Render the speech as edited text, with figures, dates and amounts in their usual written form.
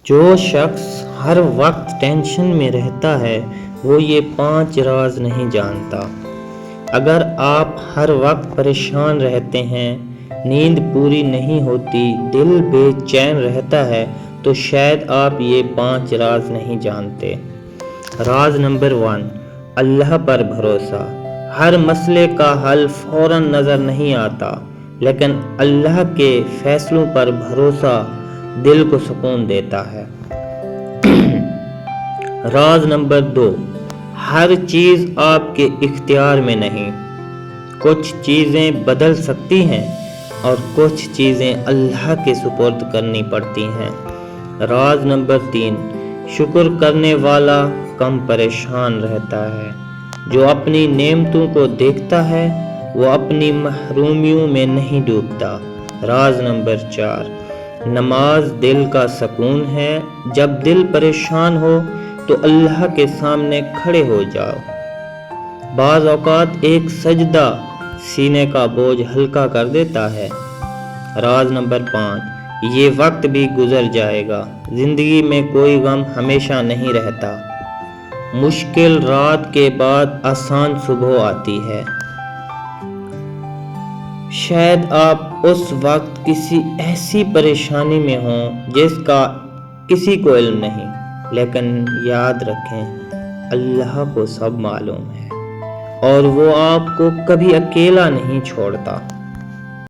جو شخص ہر وقت ٹینشن میں رہتا ہے وہ یہ 5 راز نہیں جانتا۔ اگر آپ ہر وقت پریشان رہتے ہیں، نیند پوری نہیں ہوتی، دل بے چین رہتا ہے تو شاید آپ یہ 5 راز نہیں جانتے۔ راز نمبر 1، اللہ پر بھروسہ۔ ہر مسئلے کا حل فوراً نظر نہیں آتا، لیکن اللہ کے فیصلوں پر بھروسہ دل کو سکون دیتا ہے۔ راز نمبر 2، ہر چیز آپ کے اختیار میں نہیں، کچھ چیزیں بدل سکتی ہیں اور کچھ چیزیں اللہ کے سپرد کرنی پڑتی ہیں۔ راز نمبر 3، شکر کرنے والا کم پریشان رہتا ہے۔ جو اپنی نعمتوں کو دیکھتا ہے وہ اپنی محرومیوں میں نہیں ڈوبتا۔ راز نمبر 4، نماز دل کا سکون ہے۔ جب دل پریشان ہو تو اللہ کے سامنے کھڑے ہو جاؤ۔ بعض اوقات ایک سجدہ سینے کا بوجھ ہلکا کر دیتا ہے۔ راز نمبر 5، یہ وقت بھی گزر جائے گا۔ زندگی میں کوئی غم ہمیشہ نہیں رہتا، مشکل رات کے بعد آسان صبح آتی ہے۔ شاید آپ اس وقت کسی ایسی پریشانی میں ہوں جس کا کسی کو علم نہیں، لیکن یاد رکھیں اللہ کو سب معلوم ہے اور وہ آپ کو کبھی اکیلا نہیں چھوڑتا۔